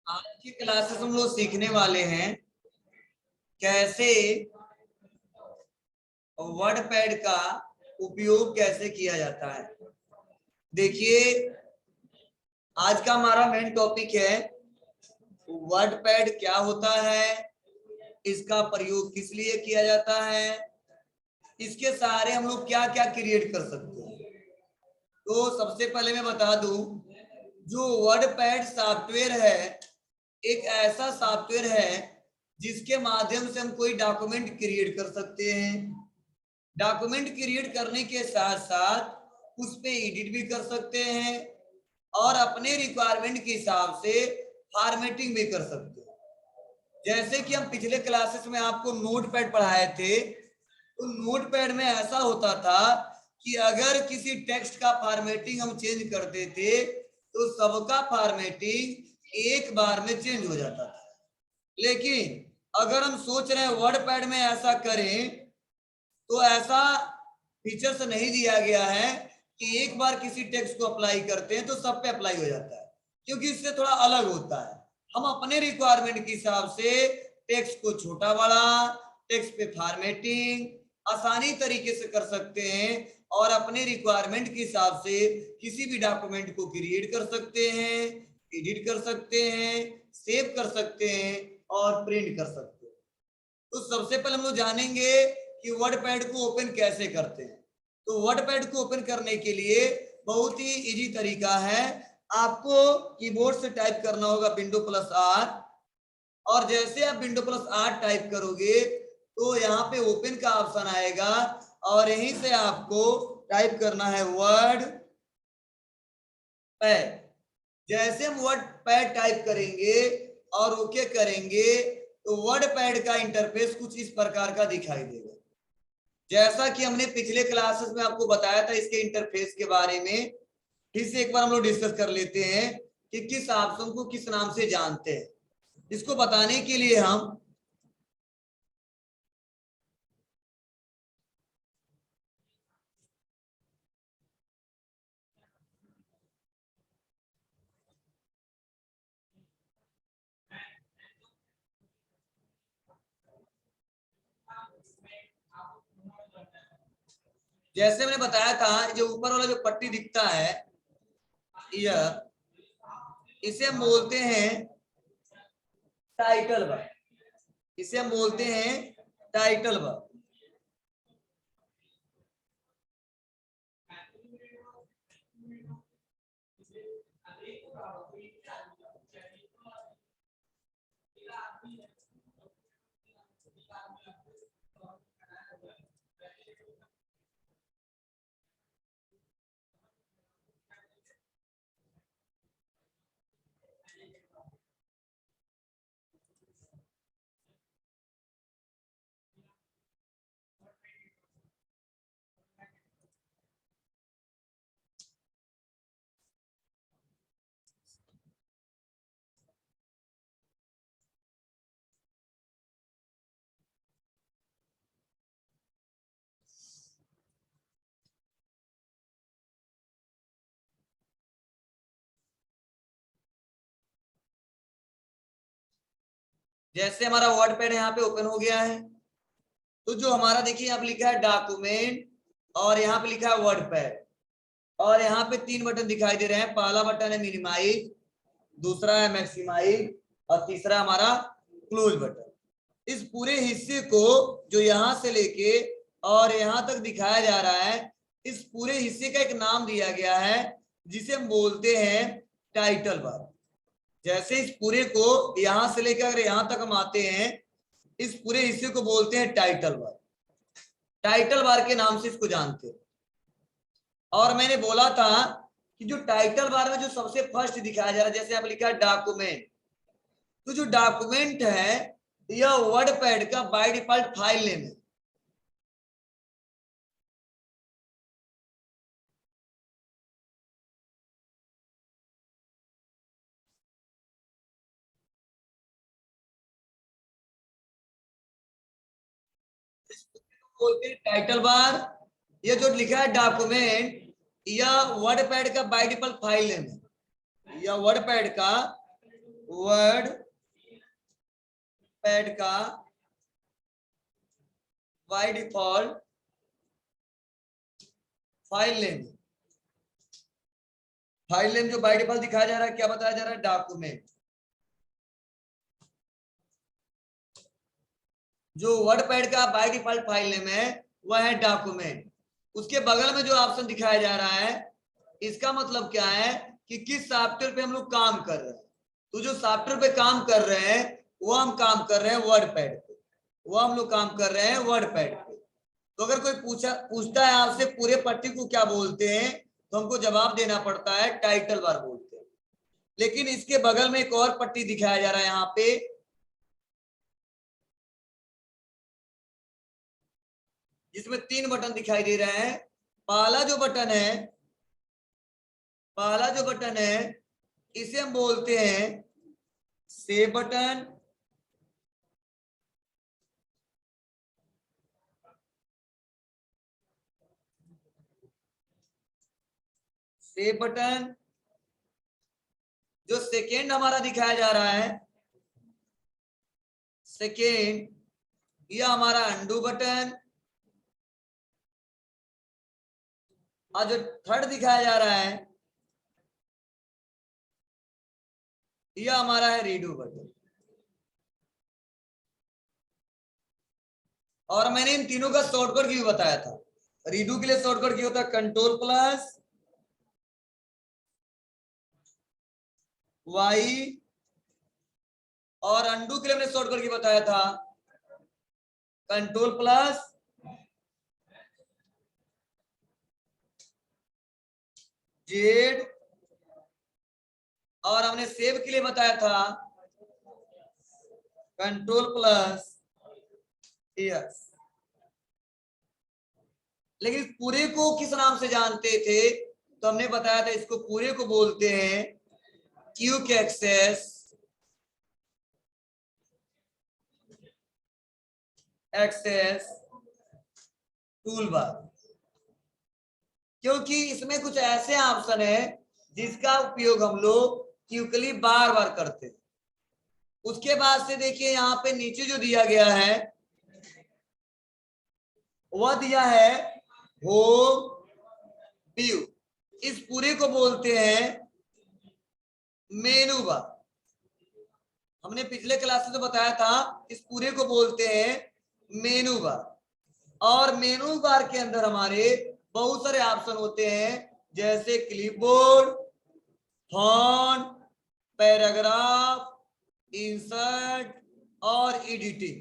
आज की क्लासेस हम लोग सीखने वाले हैं कैसे वर्ड पैड का उपयोग कैसे किया जाता है। देखिए, आज का हमारा मेन टॉपिक है वर्ड पैड क्या होता है, इसका प्रयोग किस लिए किया जाता है, इसके सहारे हम लोग क्या क्या क्रिएट कर सकते हैं। तो सबसे पहले मैं बता दूं, जो वर्ड पैड सॉफ्टवेयर है एक ऐसा सॉफ्टवेयर है जिसके माध्यम से हम कोई डॉक्यूमेंट क्रिएट कर सकते हैं। डॉक्यूमेंट क्रिएट करने के साथ साथ उस पे एडिट भी कर सकते हैं और अपने रिक्वायरमेंट के हिसाब से फॉर्मेटिंग भी कर सकते हैं। जैसे कि हम पिछले क्लासेस में आपको नोटपैड पढ़ाए थे, तो नोटपैड में ऐसा होता था कि अगर किसी टेक्स्ट का फॉर्मेटिंग हम चेंज कर देते तो सबका फॉर्मेटिंग एक बार में चेंज हो जाता था। लेकिन अगर हम सोच रहे हैं वर्ड पैड में ऐसा करें, तो ऐसा फीचर्स नहीं दिया गया है कि एक बार किसी टेक्स्ट को अप्लाई करते हैं तो सब पे अप्लाई हो जाता है, क्योंकि इससे थोड़ा अलग होता है। हम अपने रिक्वायरमेंट के हिसाब से टेक्स्ट को छोटा बड़ा, टेक्स्ट पे फॉर्मेटिंग आसानी तरीके से कर सकते हैं और अपने रिक्वायरमेंट के हिसाब से किसी भी डॉक्यूमेंट को क्रिएट कर सकते हैं, एडिट कर सकते हैं, सेव कर सकते हैं और प्रिंट कर सकते हैं। तो सबसे पहले हम लोग जानेंगे कि वर्ड पैड को ओपन कैसे करते हैं। तो वर्ड पैड को ओपन करने के लिए बहुत ही इजी तरीका है। आपको कीबोर्ड से टाइप करना होगा Windows+R, और जैसे आप Windows+R टाइप करोगे तो यहाँ पे ओपन का ऑप्शन आएगा और यहीं से आपको टाइप करना है वर्ड पैड। जैसे हम वर्ड पैड टाइप करेंगे और ओके करेंगे तो वर्ड पैड का इंटरफेस कुछ इस प्रकार का दिखाई देगा। जैसा कि हमने पिछले क्लासेस में आपको बताया था इसके इंटरफेस के बारे में, फिर से एक बार हम लोग डिस्कस कर लेते हैं कि किस ऑप्शन को किस नाम से जानते हैं। इसको बताने के लिए हम जैसे मैंने बताया था, जो ऊपर वाला जो पट्टी दिखता है यह, इसे हम बोलते हैं टाइटल बार। इसे हम बोलते हैं टाइटल बार। जैसे हमारा वर्ड पैड यहाँ पे ओपन हो गया है, तो जो हमारा देखिए यहाँ पे लिखा है डॉक्यूमेंट और यहाँ पे लिखा है वर्ड पैड, और यहाँ पे 3 बटन दिखाई दे रहे हैं। पहला बटन है मिनिमाइज, दूसरा है मैक्सिमाइज और तीसरा हमारा क्लोज बटन। इस पूरे हिस्से को जो यहाँ से लेके और यहाँ तक दिखाया जा रहा है, इस पूरे हिस्से का एक नाम दिया गया है जिसे हम बोलते हैं टाइटल बार। जैसे इस पूरे को यहाँ से लेकर अगर यहाँ तक हम आते हैं, इस पूरे हिस्से को बोलते हैं टाइटल बार। टाइटल बार के नाम से इसको जानते हैं। और मैंने बोला था कि जो टाइटल बार में जो सबसे फर्स्ट दिखाया जा रहा है, जैसे आप लिखा है डॉक्यूमेंट, तो जो डॉक्यूमेंट है यह वर्ड पैड का बाय डिफॉल्ट फाइल नेम है। बोलते हैं टाइटल बार। ये जो लिखा है डॉक्यूमेंट, यह वर्ड पैड का बाय डिफॉल्ट फाइल नेम है। यह वर्ड पैड का वर्ड पैड का by default file name, file name जो बाय डिफॉल्ट दिखाया जा रहा है, क्या बताया जा रहा है, डॉक्यूमेंट। जो वर्ड पैड का बाय डिफॉल्ट फाइल नेम है वह है डॉक्यूमेंट। उसके बगल में जो ऑप्शन दिखाया जा रहा है, इसका मतलब क्या है कि किस सॉफ्टवेयर पे हम लोग काम कर रहे हैं। तो जो सॉफ्टवेयर पे काम कर रहे हैं वो हम काम कर रहे हैं वर्ड पैड पे, वो हम लोग काम कर रहे हैं वर्ड पैड पे। तो अगर कोई पूछता है आपसे पूरे पट्टी को क्या बोलते हैं, तो हमको जवाब देना पड़ता है टाइटल बार बोलते हैं। लेकिन इसके बगल में एक और पट्टी दिखाया जा रहा है यहाँ पे, जिसमें 3 बटन दिखाई दे रहे हैं। पहला जो बटन है इसे हम बोलते हैं सेव बटन। Save button. जो सेकेंड हमारा दिखाया जा रहा है, सेकेंड, यह हमारा अंडू बटन। और जो थर्ड दिखाया जा रहा है यह हमारा है रीडू बटन। और मैंने इन तीनों का शॉर्टकट की भी बताया था। रीडू के लिए शॉर्टकट की होता है कंट्रोल प्लस वाई, और अंडू के लिए मैंने शॉर्टकट की बताया था कंट्रोल प्लस जेड, और हमने सेव के लिए बताया था कंट्रोल प्लस यस। लेकिन पूरे को किस नाम से जानते थे, तो हमने बताया था इसको पूरे को बोलते हैं क्विक एक्सेस टूल बार। क्योंकि इसमें कुछ ऐसे ऑप्शन है जिसका उपयोग हम लोग क्विकली बार बार करते हैं। उसके बाद से देखिए यहाँ पे नीचे जो दिया गया है वह दिया है होम व्यू। इस पूरे को बोलते हैं मेनू बार। हमने पिछले क्लास में तो बताया था इस पूरे को बोलते हैं मेनू बार। और मेनू बार के अंदर हमारे बहुत सारे ऑप्शन होते हैं, जैसे क्लिपबोर्ड, फॉन्ट, पैराग्राफ, इंसर्ट और एडिटिंग।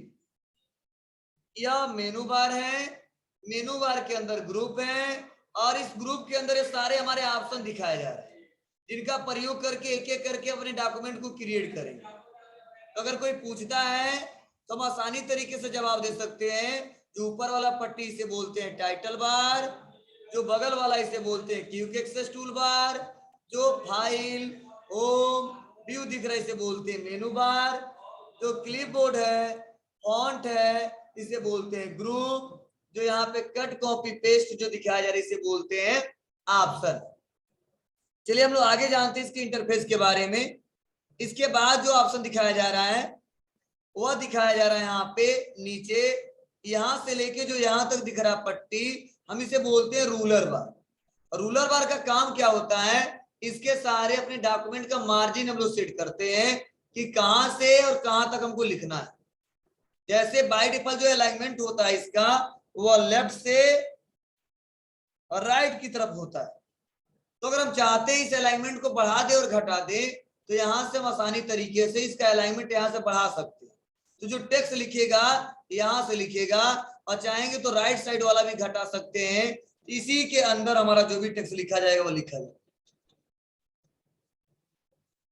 यह मेनू बार है। मेनू बार के अंदर ग्रुप है, और इस ग्रुप के अंदर ये सारे हमारे ऑप्शन दिखाए जा रहे हैं, जिनका प्रयोग करके एक एक करके अपने डॉक्यूमेंट को क्रिएट करेंगे। तो अगर कोई पूछता है तो हम आसानी तरीके से जवाब दे सकते हैं। जो ऊपर वाला पट्टी इसे बोलते हैं टाइटल बार, जो बगल वाला इसे बोलते हैं क्विक एक्सेस टूल बार, जो फाइल होम व्यू दिख रहा है इसे बोलते हैं मेनू बार, जो क्लिपबोर्ड है, फॉन्ट है, इसे बोलते हैं ग्रुप, जो यहाँ पे कट कॉपी पेस्ट जो दिखाया जा रहा है इसे बोलते हैं ऑप्शन। चलिए हम लोग आगे जानते हैं इसके इंटरफेस के बारे में। इसके बाद जो ऑप्शन दिखाया जा रहा है वह दिखाया जा रहा है यहाँ पे नीचे, यहां से लेके जो यहां तक दिख रहा पट्टी, हम इसे बोलते हैं रूलर बार। रूलर बार का काम क्या होता है, इसके सारे अपने डॉक्यूमेंट का मार्जिन हम लोग सेट करते हैं कि कहां से और कहां तक हमको लिखना है। जैसे बाय डिफॉल्ट जो अलाइनमेंट होता है इसका, वो लेफ्ट से और राइट की तरफ होता है। तो अगर हम चाहते हैं इस अलाइनमेंट को बढ़ा दे और घटा दे, तो यहां से हम आसानी तरीके से इसका अलाइनमेंट यहां से बढ़ा सकते हैं। तो जो टेक्स्ट लिखेगा यहां से लिखेगा, और चाहेंगे तो राइट साइड वाला भी घटा सकते हैं। इसी के अंदर हमारा जो भी टेक्स्ट लिखा जाएगा वो लिखा जाएगा।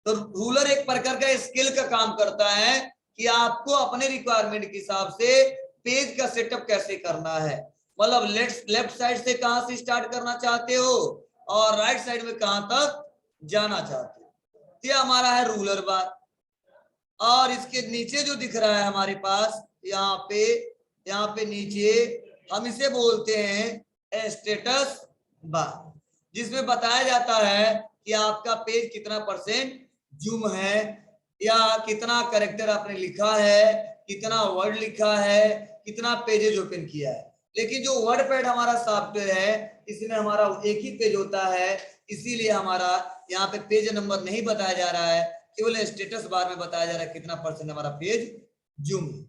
तो रूलर एक प्रकार का स्केल का काम करता है कि आपको अपने रिक्वायरमेंट के हिसाब से पेज का सेटअप कैसे करना है। मतलब लेफ्ट साइड से कहां से स्टार्ट करना चाहते हो और राइट साइड में कहां तक जाना चाहते हो। ये हमारा है रूलर बार। और इसके नीचे जो दिख रहा है हमारे पास यहाँ पे नीचे, हम इसे बोलते हैं स्टेटस बार, जिसमें बताया जाता है कि आपका पेज कितना % जूम है, या कितना कैरेक्टर आपने लिखा है, कितना वर्ड लिखा है, कितना पेजेज ओपन किया है। लेकिन जो वर्ड पैड हमारा सॉफ्टवेयर है इसमें हमारा एक ही पेज होता है, इसीलिए हमारा यहाँ पे पेज नंबर नहीं बताया जा रहा है, केवल स्टेटस बार में बताया जा रहा है कितना % हमारा पेज जूम है।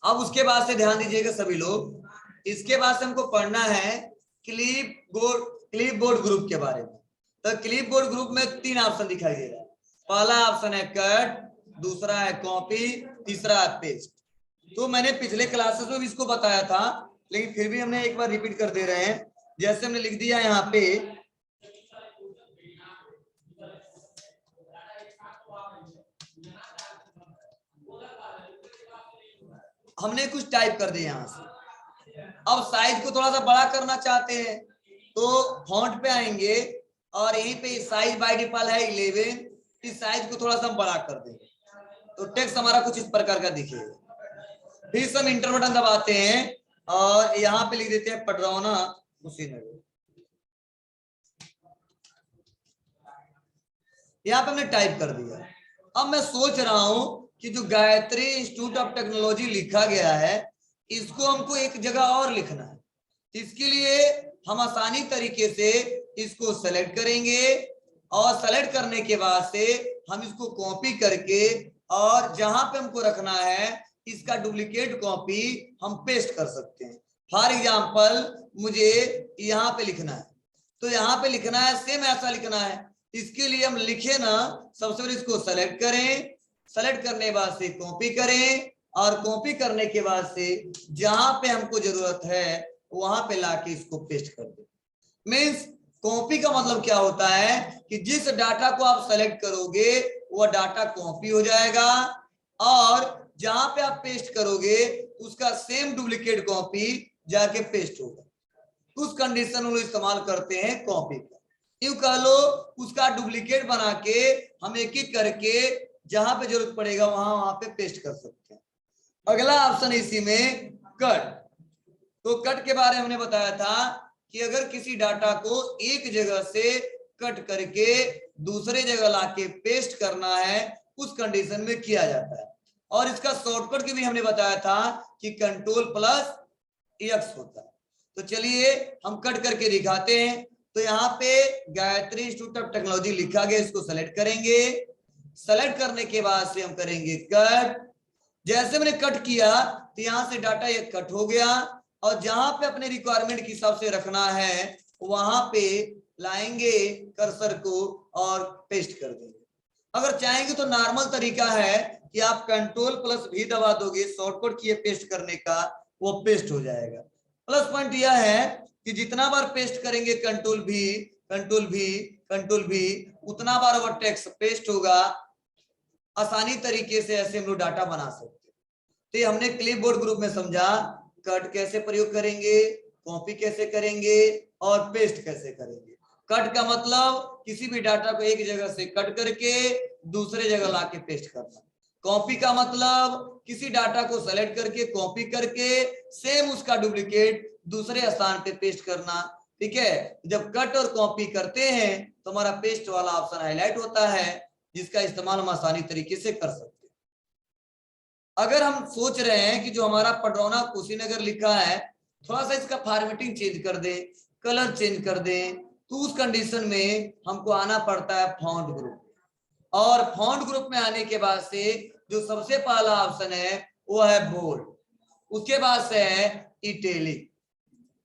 अब उसके बाद से ध्यान दीजिएगा सभी लोग, इसके बाद से हमको पढ़ना है क्लिप बोर्ड ग्रुप के बारे में। तो क्लिप बोर्ड ग्रुप में 3 ऑप्शन दिखाई दे रहा है। पहला ऑप्शन है कट, दूसरा है कॉपी, तीसरा है पेस्ट। तो मैंने पिछले क्लासेस में भी इसको बताया था, लेकिन फिर भी हमने एक बार रिपीट कर दे रहे हैं। जैसे हमने लिख दिया यहाँ पे हमने कुछ टाइप कर दिया यहाँ से। अब साइज को थोड़ा सा बड़ा करना चाहते हैं तो फॉन्ट पे आएंगे और यहीं पे साइज बाय डिफॉल्ट है 11, इस साइज को थोड़ा सा हम बड़ा कर देंगे तो टेक्स्ट हमारा कुछ इस प्रकार का दिखेगा। फिर से हम इंटर बटन दबाते हैं और यहाँ पे लिख देते हैं पडरौना कुशीनगर। यहाँ पे हमने टाइप कर दिया। अब मैं सोच रहा हूं कि जो गायत्री इंस्टीट्यूट ऑफ टेक्नोलॉजी लिखा गया है इसको हमको एक जगह और लिखना है। इसके लिए हम आसानी तरीके से इसको सेलेक्ट करेंगे और सेलेक्ट करने के बाद से हम इसको कॉपी करके और जहां पे हमको रखना है इसका डुप्लीकेट कॉपी हम पेस्ट कर सकते हैं। फॉर एग्जाम्पल मुझे यहाँ पे लिखना है तो यहाँ पे लिखना है, सेम ऐसा लिखना है। इसके लिए हम लिखे ना, सबसे पहले इसको सेलेक्ट करें, सेलेक्ट करने के बाद से कॉपी करें और कॉपी करने के बाद से जहां पे हमको जरूरत है वहां पे लाके इसको पेस्ट कर दे। मीन्स कॉपी का मतलब क्या होता है कि जिस डाटा को आप सेलेक्ट करोगे वह डाटा कॉपी हो जाएगा और जहां पे आप पेस्ट करोगे उसका सेम डुप्लीकेट कॉपी जाके पेस्ट होगा। उस कंडीशन में इस्तेमाल करते हैं कॉपी का। यूं कह लो उसका डुप्लीकेट बना के हम एक एक करके जहां पे जरूरत पड़ेगा वहां पे पेस्ट कर सकते हैं। अगला ऑप्शन इसी में कट। तो कट के बारे में हमने बताया था कि अगर किसी डाटा को एक जगह से कट करके दूसरे जगह लाके पेस्ट करना है उस कंडीशन में किया जाता है। और इसका शॉर्टकट की भी हमने बताया था कि Ctrl+X होता है। तो चलिए हम कट करके दिखाते हैं। तो यहाँ पे गायत्री इंस्टीट्यूट ऑफ टेक्नोलॉजी लिखा गया, इसको सेलेक्ट करेंगे। सेलेक्ट करने के बाद से हम करेंगे कट। जैसे मैंने कट किया तो यहाँ से डाटा ये कट हो गया और जहां पे अपने रिक्वायरमेंट के हिसाब से रखना है वहां पे लाएंगे कर्सर को और पेस्ट कर देंगे। अगर चाहेंगे तो नॉर्मल तरीका है कि आप Ctrl+V दबा दोगे, शॉर्टकट किए पेस्ट करने का, वो पेस्ट हो जाएगा। प्लस पॉइंट यह है कि जितना बार पेस्ट करेंगे Ctrl+V उतना बार वो टेक्स्ट पेस्ट होगा। आसानी तरीके से ऐसे हम लोग डाटा बना सकते हैं। तो ये हमने क्लिपबोर्ड ग्रुप में समझा कट कैसे प्रयोग करेंगे, कॉपी कैसे करेंगे और पेस्ट कैसे करेंगे। कट का मतलब किसी भी डाटा को एक जगह से कट करके दूसरे जगह लाके पेस्ट करना। कॉपी का मतलब किसी डाटा को सेलेक्ट करके कॉपी करके सेम उसका डुप्लीकेट दूसरे स्थान पे पेस्ट करना। ठीक है, जब कट और कॉपी करते हैं तो हमारा पेस्ट वाला ऑप्शन हाईलाइट होता है जिसका इस्तेमाल हम आसानी तरीके से कर सकते हैं। अगर हम सोच रहे हैं कि जो हमारा पडरौना कुशीनगर लिखा है थोड़ा सा इसका फॉर्मेटिंग चेंज कर दें, कलर चेंज कर दें, तो उस कंडीशन में हमको आना पड़ता है फॉन्ट ग्रुप। और फॉन्ट ग्रुप में आने के बाद से जो सबसे पहला ऑप्शन है वो है बोल्ड, उसके बाद से है इटैलिक।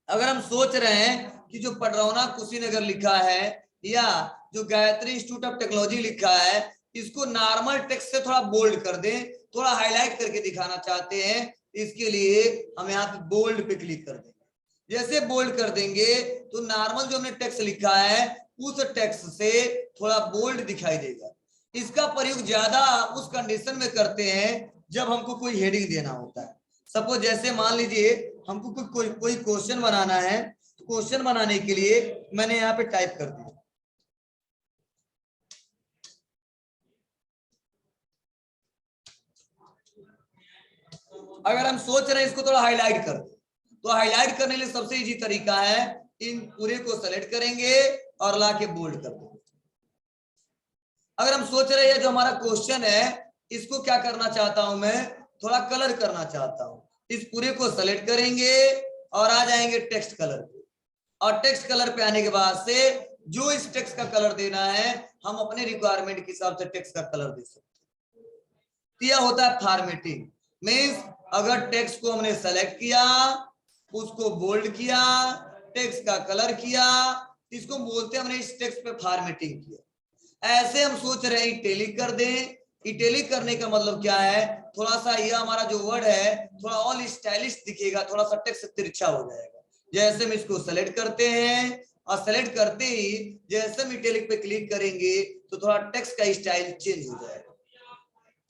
अगर हम सोच रहे हैं कि जो पडरौना कुशीनगर लिखा है या जो गायत्री इंस्टीट्यूट ऑफ टेक्नोलॉजी लिखा है इसको नॉर्मल टेक्स्ट से थोड़ा बोल्ड कर दें, थोड़ा हाईलाइट करके दिखाना चाहते हैं, इसके लिए हम यहाँ पे बोल्ड पे क्लिक कर देंगे। जैसे बोल्ड कर देंगे तो नॉर्मल जो हमने टेक्स्ट लिखा है उस टेक्स्ट से थोड़ा बोल्ड दिखाई देगा। इसका प्रयोग ज्यादा उस कंडीशन में करते हैं जब हमको कोई हेडिंग देना होता है। सपोज जैसे मान लीजिए हमको कोई क्वेश्चन बनाना है, तो क्वेश्चन बनाने के लिए मैंने यहाँ पे टाइप कर दिया। अगर हम सोच रहे हैं इसको थोड़ा हाईलाइट कर, तो हाईलाइट करने के लिए सबसे इजी तरीका है, इन पूरे को सेलेक्ट करेंगे और लाके बोल्ड कर देंगे। अगर हम सोच रहे हैं जो हमारा क्वेश्चन है इसको क्या करना चाहता हूं मैं, थोड़ा कलर करना चाहता हूं, इस पूरे को सेलेक्ट करेंगे और आ जाएंगे टेक्स्ट कलर पे, और टेक्स्ट कलर पे आने के बाद से जो इस टेक्स्ट का कलर देना है हम अपने रिक्वायरमेंट के हिसाब से टेक्स्ट का कलर दे सकते हैं। यह होता है फॉर्मेटिंग। मींस अगर टेक्स्ट को हमने सेलेक्ट किया, उसको बोल्ड किया, टेक्स्ट का कलर किया, इसको बोलते हैं हमने इस टेक्स्ट पे फॉर्मेटिंग किया। ऐसे हम सोच रहे हैं इटैलिक कर दें। इटैलिक करने का मतलब क्या है, थोड़ा सा यह हमारा जो वर्ड है थोड़ा और स्टाइलिश दिखेगा, थोड़ा सा टेक्स्ट तिरछा हो जाएगा। जैसे हम इसको सेलेक्ट करते हैं और सेलेक्ट करते ही जैसे हम इटैलिक पे क्लिक करेंगे तो थोड़ा टेक्स्ट का स्टाइल चेंज हो जाएगा।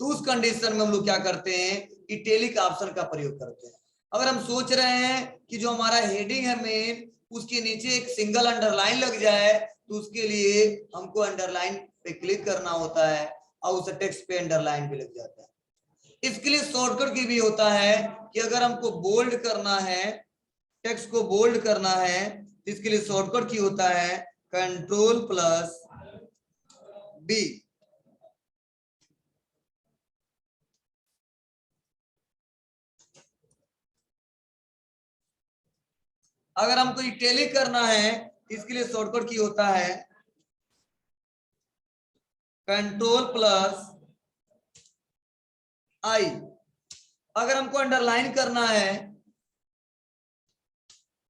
तो उस कंडीशन में हम लोग क्या करते हैं, इटैलिक ऑप्शन का प्रयोग करते हैं। अगर हम सोच रहे हैं कि जो हमारा हेडिंग है मेन उसके नीचे एक सिंगल अंडरलाइन लग जाए तो उसके लिए हमको अंडरलाइन पे क्लिक करना होता है और उस टेक्स्ट पे अंडरलाइन भी लग जाता है। इसके लिए शॉर्टकट की भी होता है कि अगर हमको बोल्ड करना है, टेक्स्ट को बोल्ड करना है, इसके लिए शॉर्टकट की होता है Ctrl+B। अगर हमको इटैलिक करना है इसके लिए शॉर्टकट की होता है Ctrl+I। अगर हमको अंडरलाइन करना है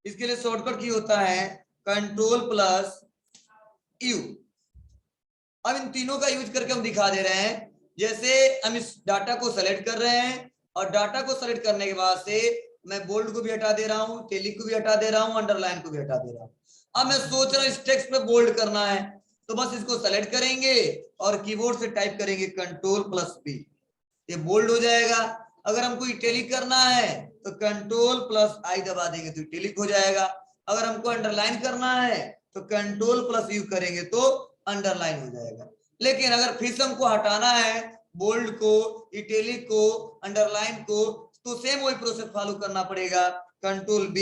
इसके लिए शॉर्टकट की होता है Ctrl+U। अब इन तीनों का यूज करके हम दिखा दे रहे हैं। जैसे हम इस डाटा को सेलेक्ट कर रहे हैं और डाटा को सेलेक्ट करने के बाद से मैं बोल्ड को भी हटा दे रहा हूं, इटैलिक को भी हटा दे रहा हूं, अंडरलाइन को भी हटा दे रहा हूं। अब मैं सोच रहा हूं इस टेक्स्ट पे बोल्ड करना है तो बस इसको सेलेक्ट करेंगे और कीबोर्ड से टाइप करेंगे Ctrl+B, ये बोल्ड हो जाएगा। अगर हमको इटैलिक करना है तो Ctrl+I दबा देंगे तो इटैलिक हो जाएगा। अगर हमको अंडरलाइन करना है तो Ctrl+U करेंगे तो अंडरलाइन हो जाएगा। लेकिन अगर फिर से हमको हटाना है बोल्ड को, इटैलिक को, अंडरलाइन को, तो सेम वही प्रोसेस फॉलो करना पड़ेगा। Ctrl+B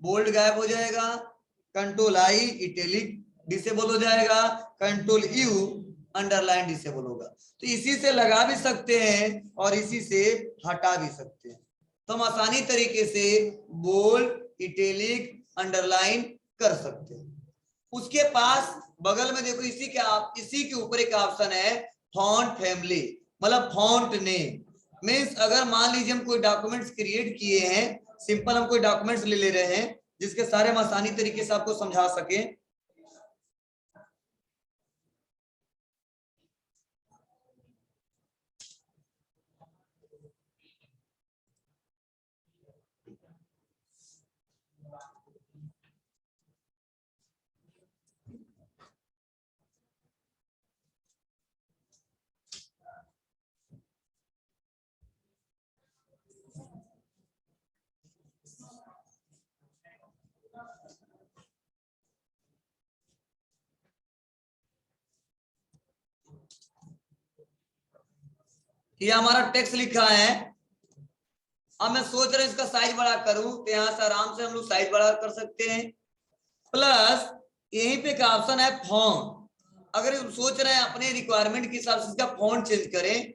बोल्ड गायब हो जाएगा, Ctrl+I इटैलिक डिसेबल हो जाएगा, Ctrl+U अंडरलाइन डिसेबल होगा। तो इसी से लगा भी सकते हैं और इसी से हटा भी सकते हैं। तो हम आसानी तरीके से बोल्ड, इटैलिक, अंडरलाइन कर सकते हैं। उसके पास बगल में देखो इसी के ऊपर एक ऑप्शन है फॉन्ट फैमिली, मतलब फॉन्ट नेम। मींस अगर मान लीजिए हम कोई डॉक्यूमेंट्स क्रिएट किए हैं, सिंपल हम कोई डॉक्यूमेंट्स ले रहे हैं जिसके सारे हम आसानी तरीके से आपको समझा सके। ये हमारा टेक्स्ट लिखा है। अब मैं सोच रहा हूं इसका साइज बड़ा करूं तो यहां से आराम से हम लोग साइज बड़ा कर सकते हैं। प्लस यहीं पे एक ऑप्शन है फॉन्ट। अगर हम सोच रहे हैं अपने रिक्वायरमेंट के हिसाब से इसका फॉन्ट चेंज करें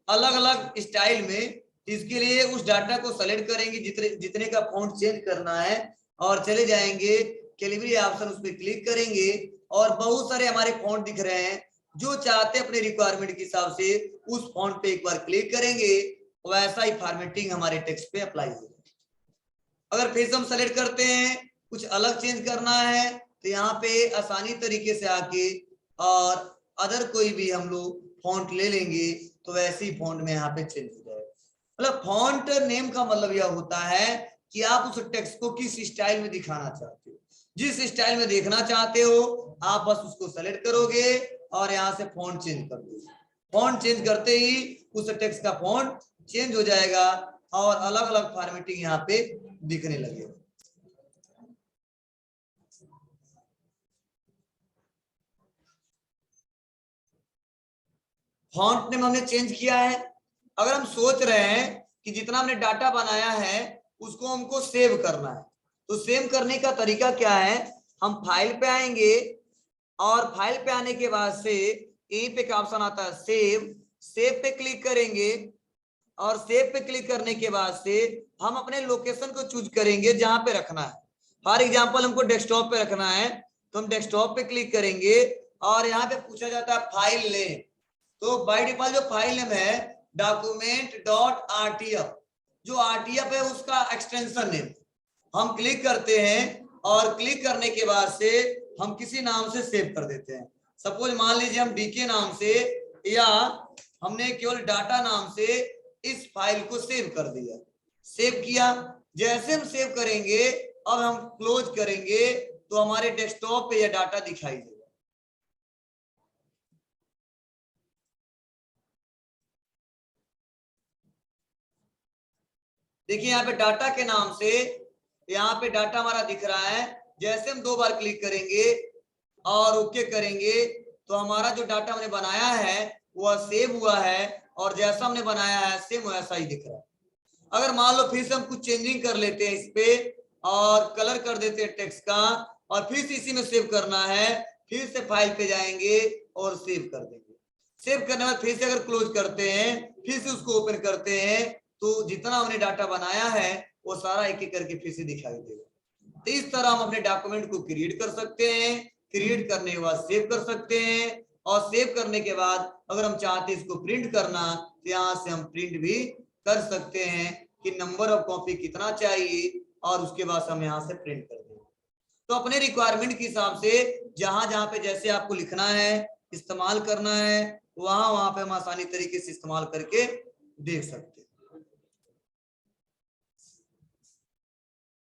अलग अलग स्टाइल में, इसके लिए उस डाटा को सेलेक्ट करेंगे जितने का फॉन्ट चेंज करना है और चले जाएंगे कैलिबरी ऑप्शन, उस पर क्लिक करेंगे और बहुत सारे हमारे फॉन्ट दिख रहे हैं। जो चाहते हैं अपने रिक्वायरमेंट के हिसाब से उस फॉन्ट पे एक बार क्लिक करेंगे, वैसा ही फॉर्मेटिंग हमारे टेक्स्ट पे अप्लाई हो जाएगा। अगर फिर से हम सेलेक्ट करते हैं कुछ अलग चेंज करना है तो यहाँ पे आसानी तरीके से आके और अदर कोई भी हम लोग फॉन्ट ले लेंगे तो वैसे ही फॉन्ट में यहाँ पे चेंज हो जाएगा। मतलब फॉन्ट नेम का मतलब यह होता है कि आप उस टेक्स्ट को किस स्टाइल में दिखाना चाहते हो। जिस स्टाइल में देखना चाहते हो आप बस उसको सेलेक्ट करोगे और यहाँ से फॉन्ट चेंज कर दोगे। फॉन्ट चेंज करते ही उस टेक्स्ट का फॉन्ट चेंज हो जाएगा और अलग अलग फॉर्मेटिंग यहाँ पे दिखने लगेगा। फॉन्ट नेम हमने चेंज किया है। अगर हम सोच रहे हैं कि जितना हमने डाटा बनाया है उसको हमको सेव करना है। तो सेव करने का तरीका क्या है, हम फाइल पे आएंगे और फाइल पे आने के बाद से यहीं पे क्या ऑप्शन आता है सेव, सेव पे क्लिक करेंगे और सेव पे क्लिक करने के बाद से हम अपने लोकेशन को चूज करेंगे जहां पे रखना है। फॉर एग्जांपल हमको डेस्कटॉप पे रखना है तो हम डेस्कटॉप पे क्लिक करेंगे और यहाँ पे पूछा जाता है फाइल नेम। तो बाय डिफॉल्ट जो फाइल नेम है document.rtf, जो rtf है उसका एक्सटेंशन नेम हम क्लिक करते हैं और क्लिक करने के बाद से हम किसी नाम से सेव कर देते हैं। सपोज मान लीजिए हम डीके नाम से या हमने केवल डाटा नाम से इस फाइल को सेव कर दिया, सेव किया। जैसे हम सेव करेंगे अब हम क्लोज करेंगे तो हमारे डेस्कटॉप पे यह डाटा दिखाई देगा। देखिए यहाँ पे डाटा के नाम से यहाँ पे डाटा हमारा दिख रहा है। जैसे हम 2 बार क्लिक करेंगे और ओके करेंगे तो हमारा जो डाटा हमने बनाया है वह सेव हुआ है और जैसा हमने बनाया है सेम वैसा ही दिख रहा है। अगर मान लो फिर से हम कुछ चेंजिंग कर लेते हैं इस पे और कलर कर देते हैं टेक्स्ट का और फिर से इसी में सेव करना है, फिर से फाइल पे जाएंगे और सेव कर देंगे। सेव करने के बाद फिर से अगर क्लोज करते हैं फिर से उसको ओपन करते हैं तो जितना हमने डाटा बनाया है वो सारा एक एक करके फिर से दिखाई देगा। तो इस तरह हम अपने डॉक्यूमेंट को क्रिएट कर सकते हैं। क्रिएट करने के बाद सेव कर सकते हैं और सेव करने के बाद अगर हम चाहते हैं इसको प्रिंट करना तो यहाँ से हम प्रिंट भी कर सकते हैं कि नंबर ऑफ कॉपी कितना चाहिए और उसके बाद हम यहाँ से प्रिंट कर देंगे। तो अपने रिक्वायरमेंट के हिसाब से जहां जहां पे जैसे आपको लिखना है इस्तेमाल करना है वहां वहां पे हम आसानी तरीके से इस्तेमाल करके देख सकते हैं।